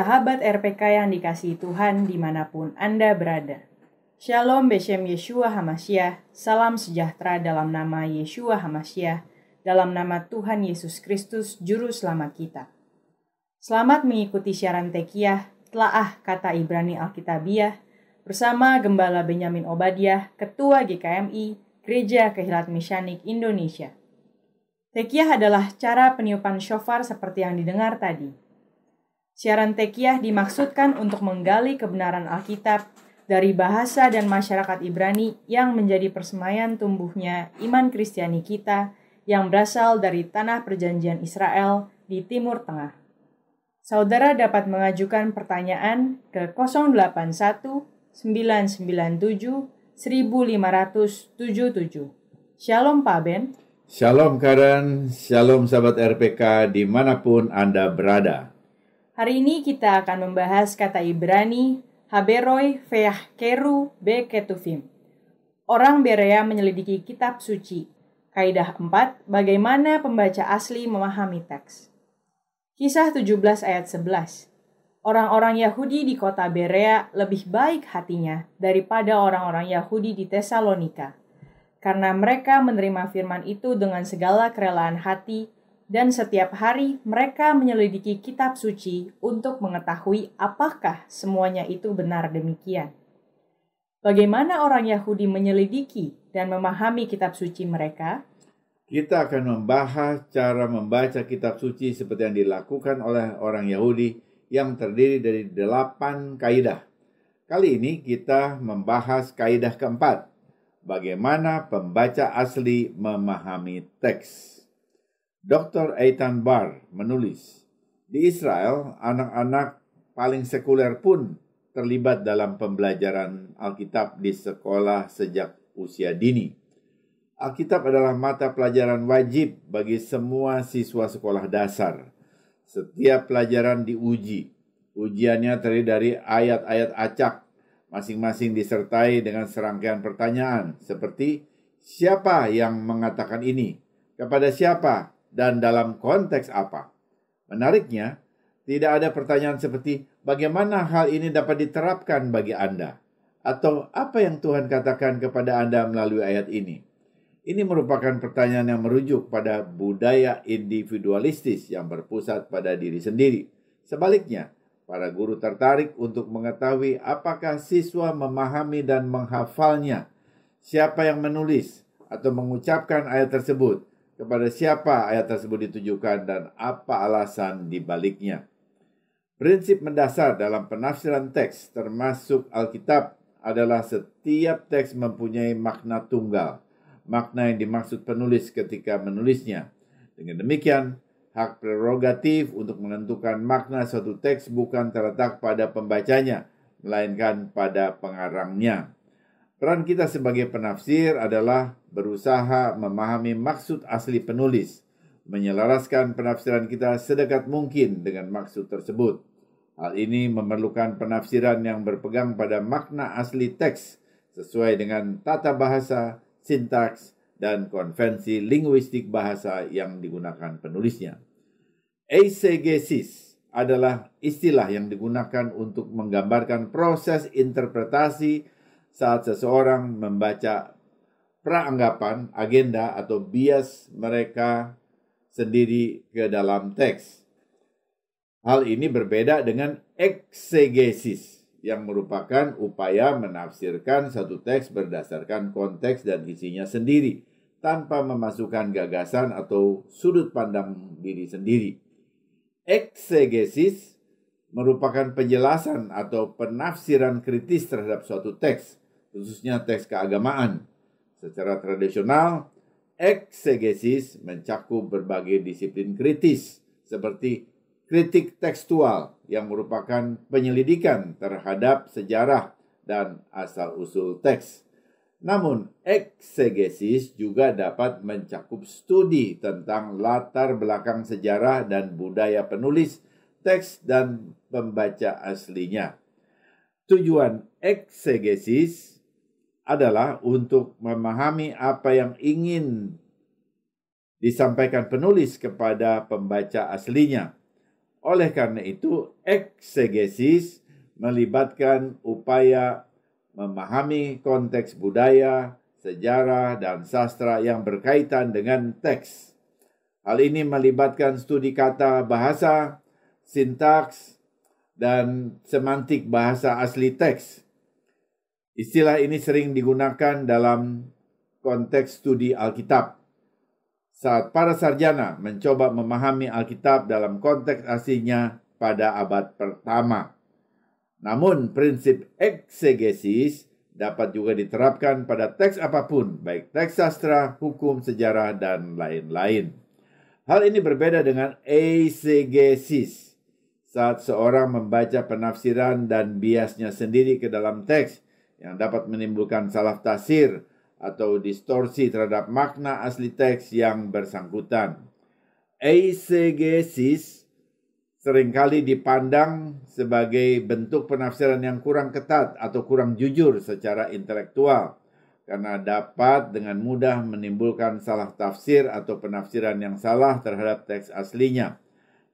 Sahabat RPK yang dikasihi Tuhan dimanapun Anda berada. Shalom Beshem Yeshua Hamashiach, salam sejahtera dalam nama Yeshua Hamashiach, dalam nama Tuhan Yesus Kristus, Juru Selamat kita. Selamat mengikuti siaran Tekiyah, Telaah Kata Ibrani Alkitabiah, bersama Gembala Benyamin Obadiah, Ketua GKMI, Gereja Kehilat Mesyanik Indonesia. Tekiyah adalah cara peniupan shofar seperti yang didengar tadi. Siaran Tekiyah dimaksudkan untuk menggali kebenaran Alkitab dari bahasa dan masyarakat Ibrani yang menjadi persemaian tumbuhnya iman Kristiani kita yang berasal dari tanah perjanjian Israel di Timur Tengah. Saudara dapat mengajukan pertanyaan ke 081 997 1577. Shalom Pak Ben. Shalom Karen, shalom sahabat RPK dimanapun Anda berada. Hari ini kita akan membahas kata Ibrani Haberoi Veah Keru Be Ketuvim. Orang Berea menyelidiki kitab suci. Kaidah 4, bagaimana pembaca asli memahami teks. Kisah 17 ayat 11. Orang-orang Yahudi di kota Berea lebih baik hatinya daripada orang-orang Yahudi di Tesalonika, karena mereka menerima firman itu dengan segala kerelaan hati, dan setiap hari mereka menyelidiki kitab suci untuk mengetahui apakah semuanya itu benar demikian. Bagaimana orang Yahudi menyelidiki dan memahami kitab suci mereka? Kita akan membahas cara membaca kitab suci seperti yang dilakukan oleh orang Yahudi yang terdiri dari 8 kaidah. Kali ini kita membahas kaidah keempat, bagaimana pembaca asli memahami teks. Dr. Eitan Bar menulis, di Israel, anak-anak paling sekuler pun terlibat dalam pembelajaran Alkitab di sekolah sejak usia dini. Alkitab adalah mata pelajaran wajib bagi semua siswa sekolah dasar. Setiap pelajaran diuji. Ujiannya terdiri dari ayat-ayat acak, masing-masing disertai dengan serangkaian pertanyaan seperti siapa yang mengatakan ini, kepada siapa, dan dalam konteks apa. Menariknya, tidak ada pertanyaan seperti bagaimana hal ini dapat diterapkan bagi Anda, atau apa yang Tuhan katakan kepada Anda melalui ayat ini. Ini merupakan pertanyaan yang merujuk pada budaya individualistis yang berpusat pada diri sendiri. Sebaliknya, para guru tertarik untuk mengetahui apakah siswa memahami dan menghafalnya, siapa yang menulis atau mengucapkan ayat tersebut, kepada siapa ayat tersebut ditujukan, dan apa alasan di baliknya. Prinsip mendasar dalam penafsiran teks termasuk Alkitab adalah setiap teks mempunyai makna tunggal, makna yang dimaksud penulis ketika menulisnya. Dengan demikian, hak prerogatif untuk menentukan makna suatu teks bukan terletak pada pembacanya, melainkan pada pengarangnya. Peran kita sebagai penafsir adalah berusaha memahami maksud asli penulis, menyelaraskan penafsiran kita sedekat mungkin dengan maksud tersebut. Hal ini memerlukan penafsiran yang berpegang pada makna asli teks, sesuai dengan tata bahasa, sintaks, dan konvensi linguistik bahasa yang digunakan penulisnya. Eisegesis adalah istilah yang digunakan untuk menggambarkan proses interpretasi saat seseorang membaca praanggapan, agenda, atau bias mereka sendiri ke dalam teks. Hal ini berbeda dengan eksegesis, yang merupakan upaya menafsirkan satu teks berdasarkan konteks dan isinya sendiri, tanpa memasukkan gagasan atau sudut pandang diri sendiri. Eksegesis merupakan penjelasan atau penafsiran kritis terhadap suatu teks, khususnya teks keagamaan. Secara tradisional, eksegesis mencakup berbagai disiplin kritis, seperti kritik tekstual yang merupakan penyelidikan terhadap sejarah dan asal-usul teks. Namun, eksegesis juga dapat mencakup studi tentang latar belakang sejarah dan budaya penulis teks dan pembaca aslinya. Tujuan eksegesis adalah untuk memahami apa yang ingin disampaikan penulis kepada pembaca aslinya. Oleh karena itu, eksegesis melibatkan upaya memahami konteks budaya, sejarah, dan sastra yang berkaitan dengan teks. Hal ini melibatkan studi kata bahasa, sintaks, dan semantik bahasa asli teks. Istilah ini sering digunakan dalam konteks studi Alkitab. Saat para sarjana mencoba memahami Alkitab dalam konteks aslinya pada abad pertama. Namun prinsip eksegesis dapat juga diterapkan pada teks apapun, baik teks sastra, hukum, sejarah, dan lain-lain. Hal ini berbeda dengan eisegesis. Saat seorang membaca penafsiran dan biasnya sendiri ke dalam teks yang dapat menimbulkan salah tafsir atau distorsi terhadap makna asli teks yang bersangkutan. Eisegesis seringkali dipandang sebagai bentuk penafsiran yang kurang ketat atau kurang jujur secara intelektual, karena dapat dengan mudah menimbulkan salah tafsir atau penafsiran yang salah terhadap teks aslinya.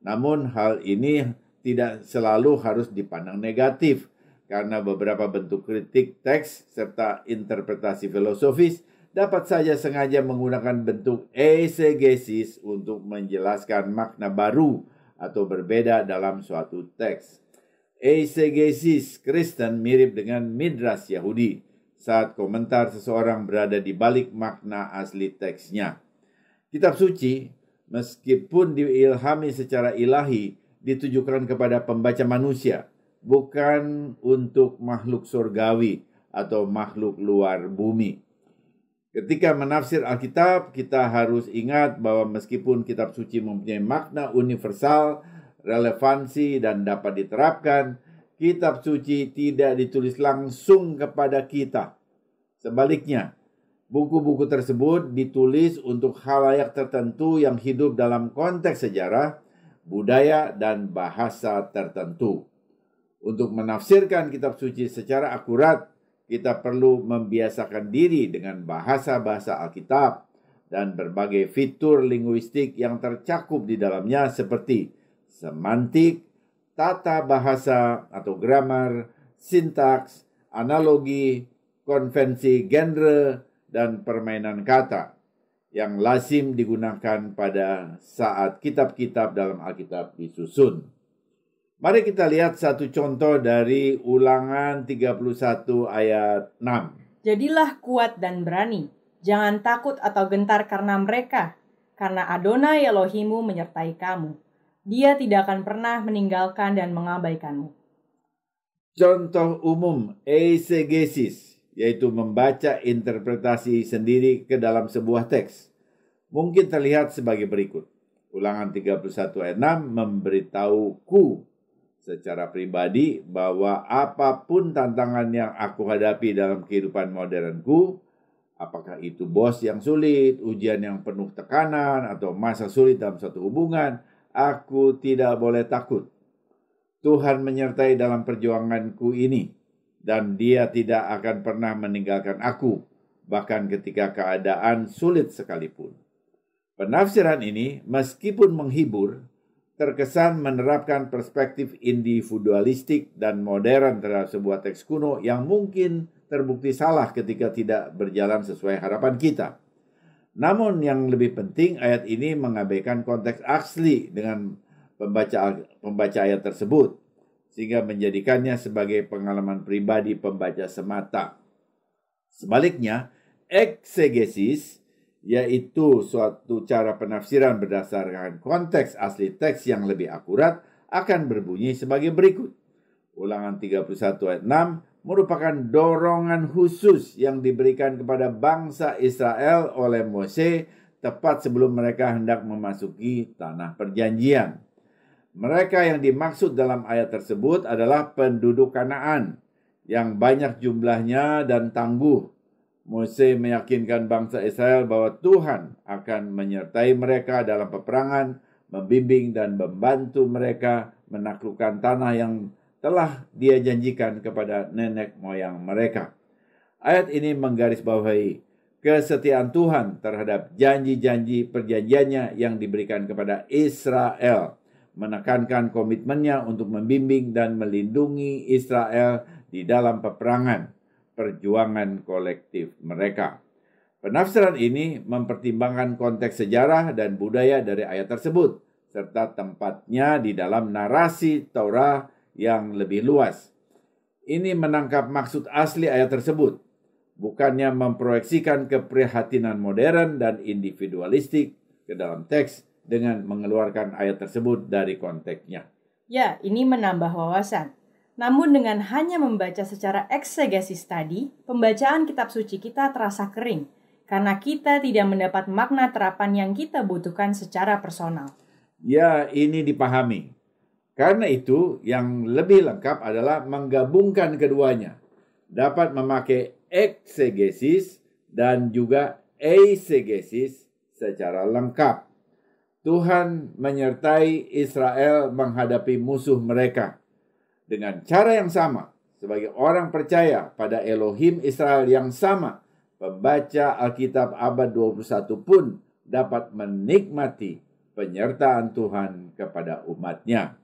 Namun hal ini tidak selalu harus dipandang negatif, karena beberapa bentuk kritik teks serta interpretasi filosofis dapat saja sengaja menggunakan bentuk eisegesis untuk menjelaskan makna baru atau berbeda dalam suatu teks. Eisegesis Kristen mirip dengan Midrash Yahudi saat komentar seseorang berada di balik makna asli teksnya. Kitab suci, meskipun diilhami secara ilahi, ditujukan kepada pembaca manusia, bukan untuk makhluk surgawi atau makhluk luar bumi. Ketika menafsir Alkitab, kita harus ingat bahwa meskipun kitab suci mempunyai makna universal, relevansi, dan dapat diterapkan, kitab suci tidak ditulis langsung kepada kita. Sebaliknya, buku-buku tersebut ditulis untuk khalayak tertentu yang hidup dalam konteks sejarah, budaya, dan bahasa tertentu. Untuk menafsirkan kitab suci secara akurat, kita perlu membiasakan diri dengan bahasa-bahasa Alkitab dan berbagai fitur linguistik yang tercakup di dalamnya seperti semantik, tata bahasa atau grammar, sintaks, analogi, konvensi genre, dan permainan kata yang lazim digunakan pada saat kitab-kitab dalam Alkitab disusun. Mari kita lihat satu contoh dari Ulangan 31 ayat 6. Jadilah kuat dan berani, jangan takut atau gentar karena mereka, karena Adonai Elohimmu menyertai kamu. Dia tidak akan pernah meninggalkan dan mengabaikanmu. Contoh umum eisegesis, yaitu membaca interpretasi sendiri ke dalam sebuah teks, mungkin terlihat sebagai berikut. Ulangan 31 ayat 6 memberitahuku secara pribadi bahwa apapun tantangan yang aku hadapi dalam kehidupan modernku, apakah itu bos yang sulit, ujian yang penuh tekanan, atau masa sulit dalam suatu hubungan, aku tidak boleh takut. Tuhan menyertai dalam perjuanganku ini, dan Dia tidak akan pernah meninggalkan aku, bahkan ketika keadaan sulit sekalipun. Penafsiran ini, meskipun menghibur, terkesan menerapkan perspektif individualistik dan modern terhadap sebuah teks kuno yang mungkin terbukti salah ketika tidak berjalan sesuai harapan kita. Namun yang lebih penting, ayat ini mengabaikan konteks asli dengan pembaca ayat tersebut, sehingga menjadikannya sebagai pengalaman pribadi pembaca semata. Sebaliknya, eksegesis yaitu suatu cara penafsiran berdasarkan konteks asli teks yang lebih akurat, akan berbunyi sebagai berikut. Ulangan 31 ayat 6 merupakan dorongan khusus yang diberikan kepada bangsa Israel oleh Mose tepat sebelum mereka hendak memasuki tanah perjanjian. Mereka yang dimaksud dalam ayat tersebut adalah penduduk Kanaan yang banyak jumlahnya dan tangguh. Mose meyakinkan bangsa Israel bahwa Tuhan akan menyertai mereka dalam peperangan, membimbing dan membantu mereka menaklukkan tanah yang telah Dia janjikan kepada nenek moyang mereka. Ayat ini menggarisbawahi kesetiaan Tuhan terhadap janji-janji perjanjiannya yang diberikan kepada Israel, menekankan komitmennya untuk membimbing dan melindungi Israel di dalam peperangan, perjuangan kolektif mereka. Penafsiran ini mempertimbangkan konteks sejarah dan budaya dari ayat tersebut, serta tempatnya di dalam narasi Taurat yang lebih luas. Ini menangkap maksud asli ayat tersebut, bukannya memproyeksikan keprihatinan modern dan individualistik ke dalam teks dengan mengeluarkan ayat tersebut dari konteksnya. Ya, ini menambah wawasan. Namun dengan hanya membaca secara eksegesis tadi, pembacaan kitab suci kita terasa kering, karena kita tidak mendapat makna terapan yang kita butuhkan secara personal. Ya, ini dipahami. Karena itu, yang lebih lengkap adalah menggabungkan keduanya. Dapat memakai eksegesis dan juga eisegesis secara lengkap. Tuhan menyertai Israel menghadapi musuh mereka. Dengan cara yang sama, sebagai orang percaya pada Elohim Israel yang sama, pembaca Alkitab abad 21 pun dapat menikmati penyertaan Tuhan kepada umatnya.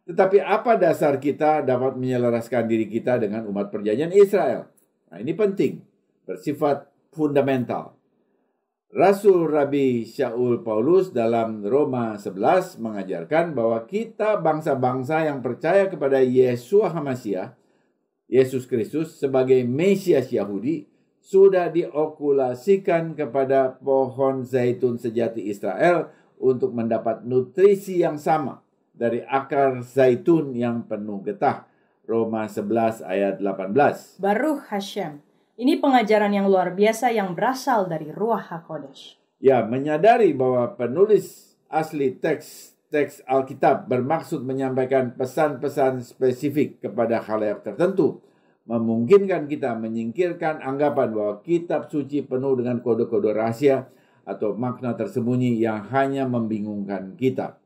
Tetapi apa dasar kita dapat menyelaraskan diri kita dengan umat perjanjian Israel? Nah, ini penting, bersifat fundamental. Rasul Rabi Shaul Paulus dalam Roma 11 mengajarkan bahwa kita bangsa-bangsa yang percaya kepada Yeshua HaMashiach, Yesus Kristus sebagai Mesias Yahudi, sudah diokulasikan kepada pohon zaitun sejati Israel untuk mendapat nutrisi yang sama dari akar zaitun yang penuh getah. Roma 11 ayat 18. Baruch Hashem. Ini pengajaran yang luar biasa yang berasal dari Ruach HaKodesh. Ya, menyadari bahwa penulis asli teks Alkitab bermaksud menyampaikan pesan-pesan spesifik kepada khalayak tertentu, memungkinkan kita menyingkirkan anggapan bahwa kitab suci penuh dengan kode-kode rahasia atau makna tersembunyi yang hanya membingungkan kita.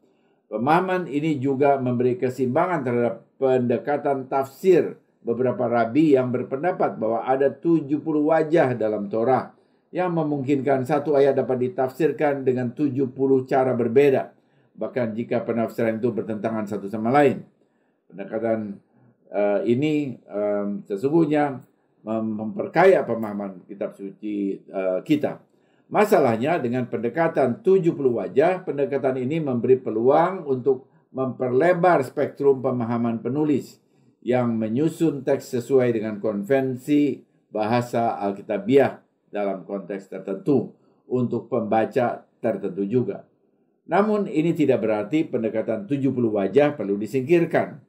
Pemahaman ini juga memberi keseimbangan terhadap pendekatan tafsir beberapa rabi yang berpendapat bahwa ada 70 wajah dalam Torah yang memungkinkan satu ayat dapat ditafsirkan dengan 70 cara berbeda, bahkan jika penafsiran itu bertentangan satu sama lain. Pendekatan ini sesungguhnya memperkaya pemahaman kitab suci kita. Masalahnya dengan pendekatan 70 wajah, pendekatan ini memberi peluang untuk memperlebar spektrum pemahaman penulis yang menyusun teks sesuai dengan konvensi bahasa Alkitabiah dalam konteks tertentu untuk pembaca tertentu juga. Namun ini tidak berarti pendekatan 70 wajah perlu disingkirkan.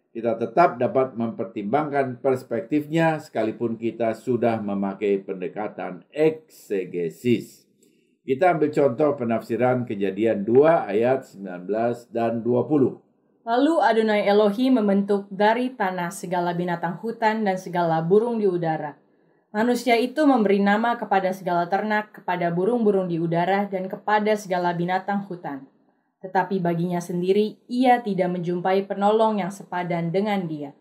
Kita tetap dapat mempertimbangkan perspektifnya sekalipun kita sudah memakai pendekatan eksegesis. Kita ambil contoh penafsiran Kejadian 2 ayat 19 dan 20. Lalu Adonai Elohim membentuk dari tanah segala binatang hutan dan segala burung di udara. Manusia itu memberi nama kepada segala ternak, kepada burung-burung di udara, dan kepada segala binatang hutan. Tetapi baginya sendiri, ia tidak menjumpai penolong yang sepadan dengan dia.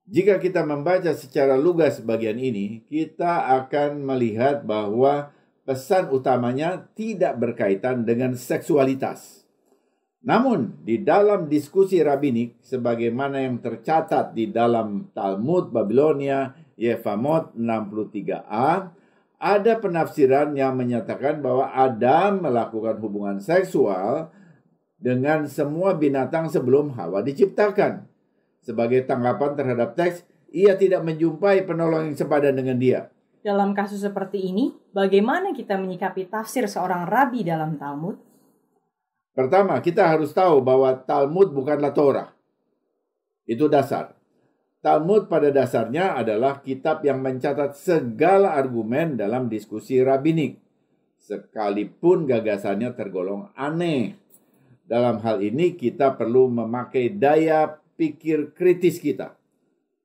Jika kita membaca secara lugas bagian ini, kita akan melihat bahwa pesan utamanya tidak berkaitan dengan seksualitas. Namun, di dalam diskusi rabbinik, sebagaimana yang tercatat di dalam Talmud Babilonia, Yevamot 63a, ada penafsiran yang menyatakan bahwa Adam melakukan hubungan seksual dengan semua binatang sebelum Hawa diciptakan. Sebagai tanggapan terhadap teks, ia tidak menjumpai penolong yang sepadan dengan dia. Dalam kasus seperti ini, bagaimana kita menyikapi tafsir seorang rabi dalam Talmud? Pertama, kita harus tahu bahwa Talmud bukanlah Torah. Itu dasar. Talmud pada dasarnya adalah kitab yang mencatat segala argumen dalam diskusi rabbinik, sekalipun gagasannya tergolong aneh. Dalam hal ini kita perlu memakai daya pikir kritis kita.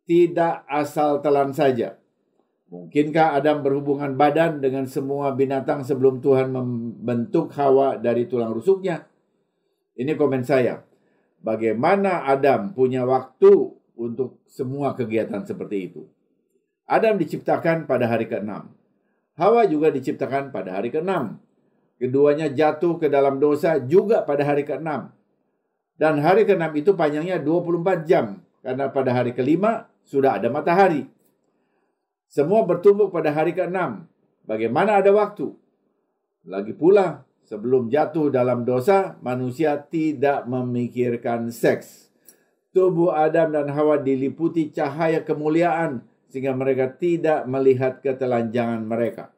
Tidak asal telan saja. Mungkinkah Adam berhubungan badan dengan semua binatang sebelum Tuhan membentuk Hawa dari tulang rusuknya? Ini komen saya. Bagaimana Adam punya waktu untuk semua kegiatan seperti itu? Adam diciptakan pada hari ke-6. Hawa juga diciptakan pada hari ke-6. Keduanya jatuh ke dalam dosa juga pada hari ke-6. Dan hari ke-6 itu panjangnya 24 jam, karena pada hari ke-5 sudah ada matahari. Semua bertumbuk pada hari ke-6. Bagaimana ada waktu? Lagi pula, sebelum jatuh dalam dosa, manusia tidak memikirkan seks. Tubuh Adam dan Hawa diliputi cahaya kemuliaan, sehingga mereka tidak melihat ketelanjangan mereka.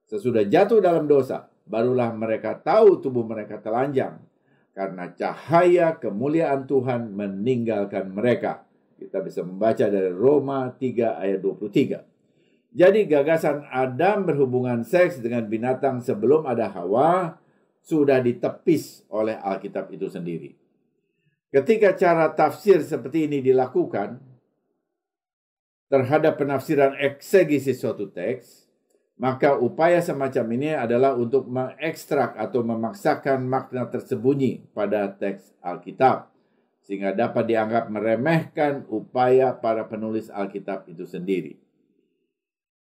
Sesudah jatuh dalam dosa, barulah mereka tahu tubuh mereka telanjang, karena cahaya kemuliaan Tuhan meninggalkan mereka. Kita bisa membaca dari Roma 3 ayat 23. Jadi gagasan Adam berhubungan seks dengan binatang sebelum ada Hawa sudah ditepis oleh Alkitab itu sendiri. Ketika cara tafsir seperti ini dilakukan terhadap penafsiran eksegesis suatu teks, maka upaya semacam ini adalah untuk mengekstrak atau memaksakan makna tersembunyi pada teks Alkitab, sehingga dapat dianggap meremehkan upaya para penulis Alkitab itu sendiri.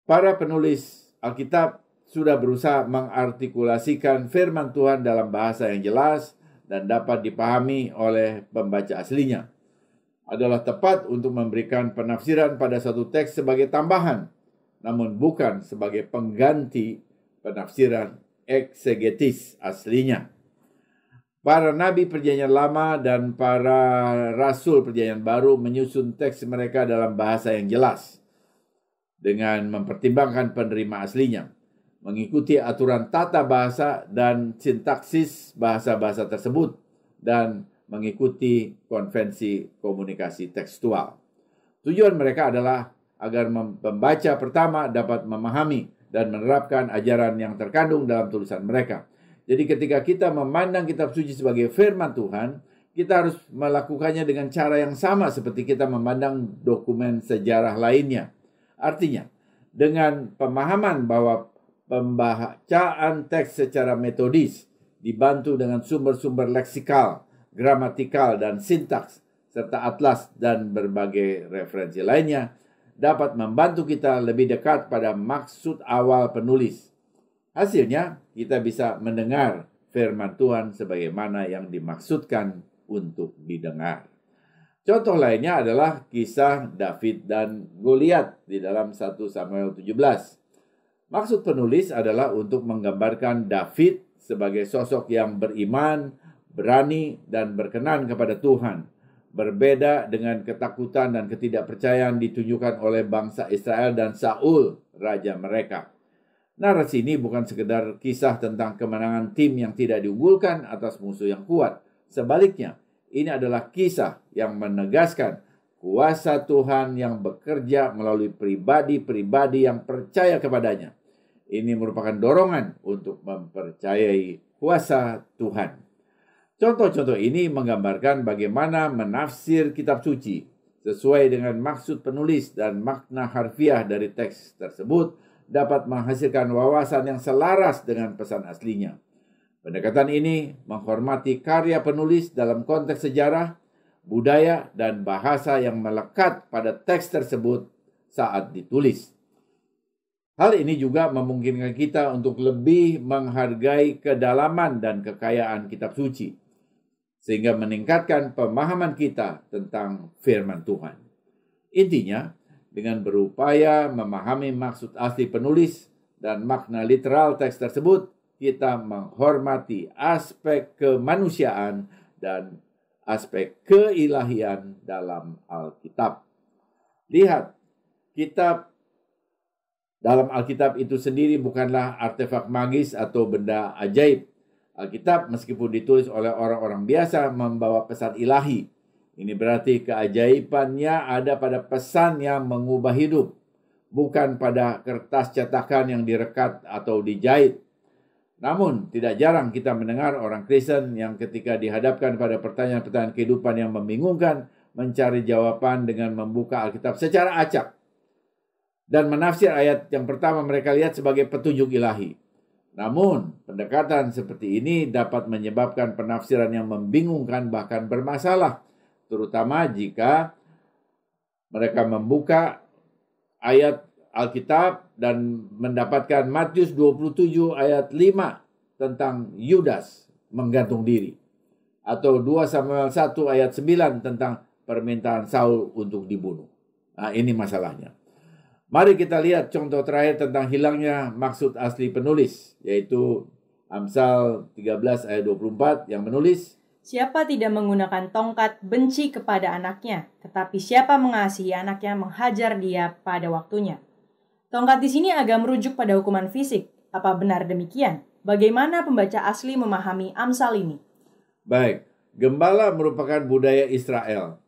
Para penulis Alkitab sudah berusaha mengartikulasikan firman Tuhan dalam bahasa yang jelas dan dapat dipahami oleh pembaca aslinya. Adalah tepat untuk memberikan penafsiran pada satu teks sebagai tambahan, namun bukan sebagai pengganti penafsiran eksegetis aslinya. Para nabi Perjanjian Lama dan para rasul Perjanjian Baru menyusun teks mereka dalam bahasa yang jelas, dengan mempertimbangkan penerima aslinya, mengikuti aturan tata bahasa dan sintaksis bahasa-bahasa tersebut, dan mengikuti konvensi komunikasi tekstual. Tujuan mereka adalah agar pembaca pertama dapat memahami dan menerapkan ajaran yang terkandung dalam tulisan mereka. Jadi ketika kita memandang kitab suci sebagai firman Tuhan, kita harus melakukannya dengan cara yang sama seperti kita memandang dokumen sejarah lainnya. Artinya, dengan pemahaman bahwa pembacaan teks secara metodis dibantu dengan sumber-sumber leksikal, gramatikal, dan sintaks, serta atlas dan berbagai referensi lainnya, dapat membantu kita lebih dekat pada maksud awal penulis. Hasilnya, kita bisa mendengar firman Tuhan sebagaimana yang dimaksudkan untuk didengar. Contoh lainnya adalah kisah David dan Goliat di dalam 1 Samuel 17. Maksud penulis adalah untuk menggambarkan David sebagai sosok yang beriman, berani, dan berkenan kepada Tuhan. Berbeda dengan ketakutan dan ketidakpercayaan ditunjukkan oleh bangsa Israel dan Saul, raja mereka. Narasi ini bukan sekedar kisah tentang kemenangan tim yang tidak diunggulkan atas musuh yang kuat. Sebaliknya, ini adalah kisah yang menegaskan kuasa Tuhan yang bekerja melalui pribadi-pribadi yang percaya kepadanya. Ini merupakan dorongan untuk mempercayai kuasa Tuhan. Contoh-contoh ini menggambarkan bagaimana menafsir kitab suci sesuai dengan maksud penulis dan makna harfiah dari teks tersebut dapat menghasilkan wawasan yang selaras dengan pesan aslinya. Pendekatan ini menghormati karya penulis dalam konteks sejarah, budaya, dan bahasa yang melekat pada teks tersebut saat ditulis. Hal ini juga memungkinkan kita untuk lebih menghargai kedalaman dan kekayaan kitab suci, sehingga meningkatkan pemahaman kita tentang firman Tuhan. Intinya, dengan berupaya memahami maksud asli penulis dan makna literal teks tersebut, kita menghormati aspek kemanusiaan dan aspek keilahian dalam Alkitab. Lihat, kitab dalam Alkitab itu sendiri bukanlah artefak magis atau benda ajaib. Alkitab meskipun ditulis oleh orang-orang biasa membawa pesan ilahi. Ini berarti keajaibannya ada pada pesan yang mengubah hidup, bukan pada kertas cetakan yang direkat atau dijahit. Namun, tidak jarang kita mendengar orang Kristen yang ketika dihadapkan pada pertanyaan-pertanyaan kehidupan yang membingungkan, mencari jawaban dengan membuka Alkitab secara acak dan menafsir ayat yang pertama mereka lihat sebagai petunjuk ilahi. Namun, pendekatan seperti ini dapat menyebabkan penafsiran yang membingungkan bahkan bermasalah, terutama jika mereka membuka ayat Alkitab dan mendapatkan Matius 27 ayat 5 tentang Yudas menggantung diri. Atau 2 Samuel 1 ayat 9 tentang permintaan Saul untuk dibunuh. Nah, ini masalahnya. Mari kita lihat contoh terakhir tentang hilangnya maksud asli penulis, yaitu Amsal 13 ayat 24 yang menulis, "Siapa tidak menggunakan tongkat benci kepada anaknya, tetapi siapa mengasihi anaknya menghajar dia pada waktunya." Tongkat di sini agak merujuk pada hukuman fisik. Apa benar demikian? Bagaimana pembaca asli memahami Amsal ini? Baik, gembala merupakan budaya Israel.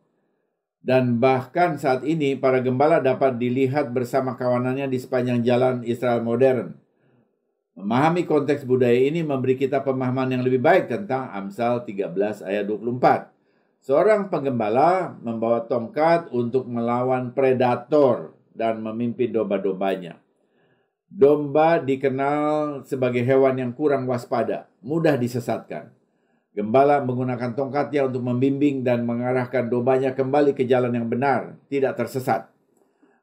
Dan bahkan saat ini para gembala dapat dilihat bersama kawanannya di sepanjang jalan Israel modern. Memahami konteks budaya ini memberi kita pemahaman yang lebih baik tentang Amsal 13 ayat 24. Seorang penggembala membawa tongkat untuk melawan predator dan memimpin domba-dombanya. Domba dikenal sebagai hewan yang kurang waspada, mudah disesatkan. Gembala menggunakan tongkatnya untuk membimbing dan mengarahkan dombanya kembali ke jalan yang benar, tidak tersesat.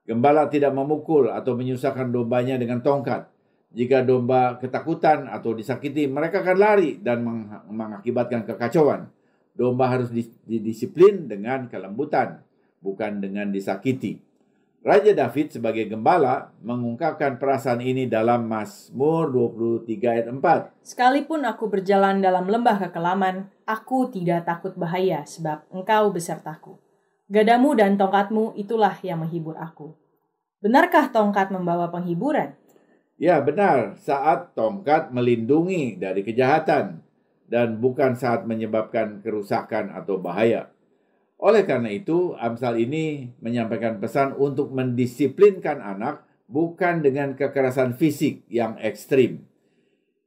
Gembala tidak memukul atau menyusahkan dombanya dengan tongkat. Jika domba ketakutan atau disakiti, mereka akan lari dan mengakibatkan kekacauan. Domba harus didisiplin dengan kelembutan, bukan dengan disakiti. Raja David sebagai gembala mengungkapkan perasaan ini dalam Mazmur 23 ayat 4. "Sekalipun aku berjalan dalam lembah kekelaman, aku tidak takut bahaya sebab Engkau besertaku. Gadamu dan tongkatmu itulah yang menghibur aku." Benarkah tongkat membawa penghiburan? Ya, benar, saat tongkat melindungi dari kejahatan dan bukan saat menyebabkan kerusakan atau bahaya. Oleh karena itu, Amsal ini menyampaikan pesan untuk mendisiplinkan anak bukan dengan kekerasan fisik yang ekstrim.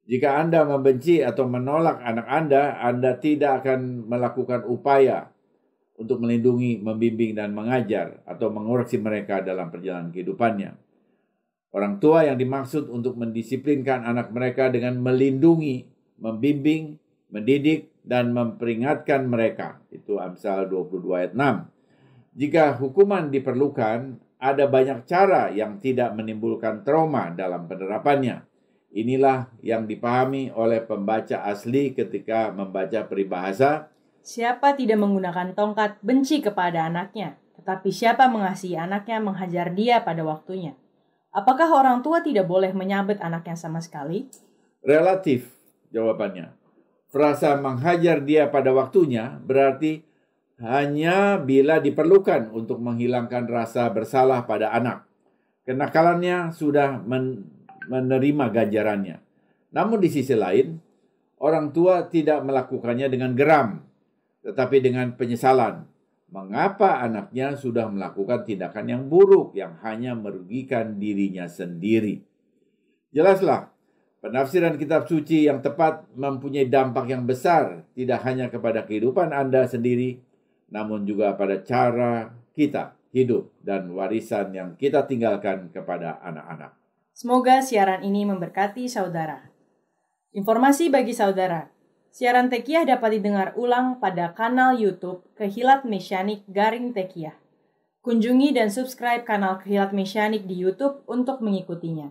Jika Anda membenci atau menolak anak Anda tidak akan melakukan upaya untuk melindungi, membimbing, dan mengajar atau mengoreksi mereka dalam perjalanan kehidupannya. Orang tua yang dimaksud untuk mendisiplinkan anak mereka dengan melindungi, membimbing, mendidik, dan memperingatkan mereka. Itu Amsal 22 ayat 6. Jika hukuman diperlukan, ada banyak cara yang tidak menimbulkan trauma dalam penerapannya. Inilah yang dipahami oleh pembaca asli ketika membaca peribahasa, "Siapa tidak menggunakan tongkat benci kepada anaknya, tetapi siapa mengasihi anaknya menghajar dia pada waktunya." Apakah orang tua tidak boleh menyabet anaknya sama sekali? Relatif jawabannya. Frasa menghajar dia pada waktunya berarti hanya bila diperlukan untuk menghilangkan rasa bersalah pada anak. Kenakalannya sudah menerima ganjarannya. Namun di sisi lain, orang tua tidak melakukannya dengan geram, tetapi dengan penyesalan. Mengapa anaknya sudah melakukan tindakan yang buruk yang hanya merugikan dirinya sendiri? Jelaslah, penafsiran kitab suci yang tepat mempunyai dampak yang besar, tidak hanya kepada kehidupan Anda sendiri, namun juga pada cara kita hidup dan warisan yang kita tinggalkan kepada anak-anak. Semoga siaran ini memberkati saudara. Informasi bagi saudara. Siaran Tekiyah dapat didengar ulang pada kanal YouTube Kehilat Mesianik _Tekiyah. Kunjungi dan subscribe kanal Kehilat Mesianik di YouTube untuk mengikutinya.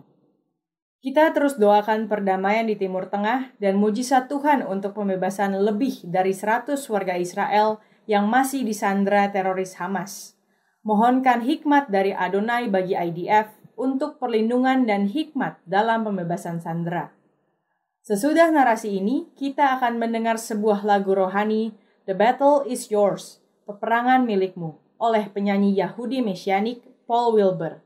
Kita terus doakan perdamaian di Timur Tengah dan mujizat Tuhan untuk pembebasan lebih dari 100 warga Israel yang masih disandra teroris Hamas. Mohonkan hikmat dari Adonai bagi IDF untuk perlindungan dan hikmat dalam pembebasan sandera. Sesudah narasi ini, kita akan mendengar sebuah lagu rohani, The Battle is Yours, Peperangan Milikmu, oleh penyanyi Yahudi Mesianik Paul Wilbur.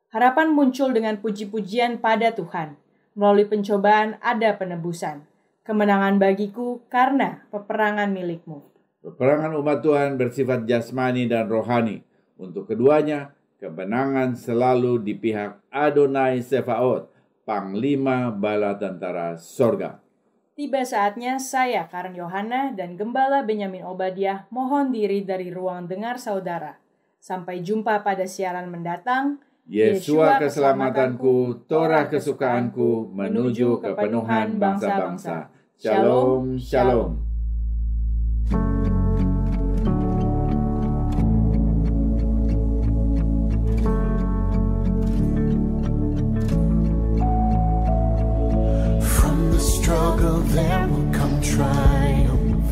Harapan muncul dengan puji-pujian pada Tuhan. Melalui pencobaan ada penebusan. Kemenangan bagiku karena peperangan milikmu. Peperangan umat Tuhan bersifat jasmani dan rohani. Untuk keduanya, kemenangan selalu di pihak Adonai Sefaot, Panglima Bala Tentara Sorga. Tiba saatnya saya, Karen Yohana, dan Gembala Benyamin Obadiah mohon diri dari ruang dengar saudara. Sampai jumpa pada siaran mendatang. Yesua keselamatanku, Torah kesukaanku, menuju kepenuhan bangsa-bangsa. Shalom, shalom. Struggle, there will come triumph.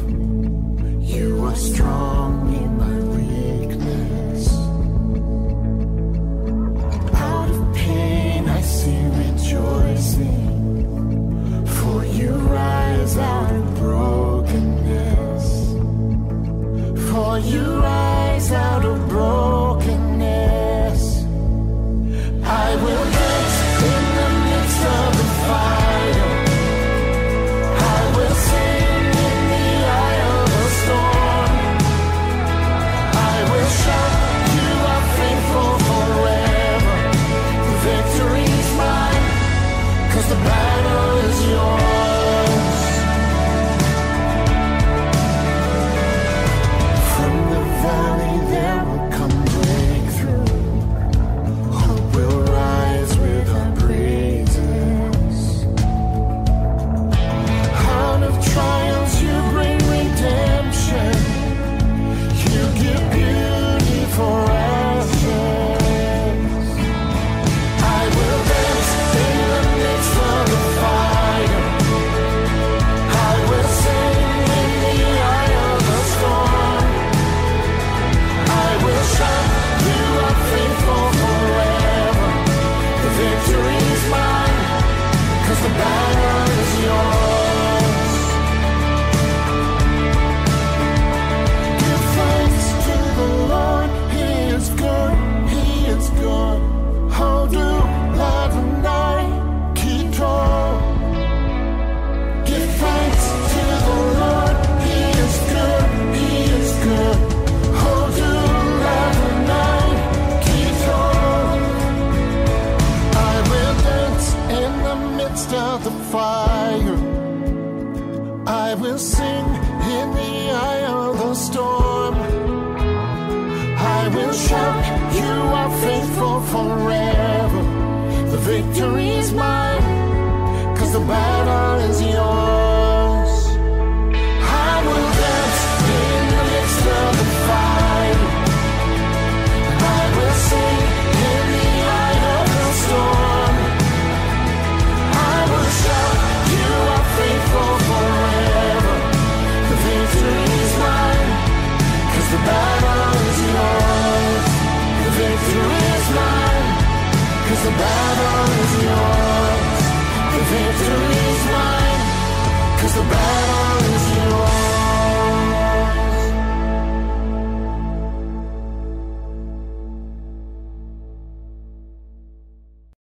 you rise out of brokenness. I will dance in the midst of the fire. I will sing in the eye of the storm. I will shout, you are faithful forever. The victory's mine, 'cause the battle is yours. From the valley there will come breakthrough. Hope will rise with our praises. Out of trials you bring redemption. You give beauty for ashes. I will dance in the midst of the fire. I will sing in the eye of the storm. I will shout, you are faithful forever. The victory's mine, 'cause the battle is yours. Give thanks to the Lord, He is good, He is good. Oh, do love and I keep tall. Give thanks to the Lord, He is good, He is good. Oh, do love and I keep tall. I will dance in the midst of the fire. I will sing in the eye of the storm. I will shout, you are faithful forever. The victory's mine, 'cause the battle is yours. I will dance in the midst of the fire. I will sing in the eye of the storm. I will shout, you are faithful forever. The victory's mine, 'cause the battle is yours. The victory's mine, 'cause the battle is yours. The victory's mine, 'cause the battle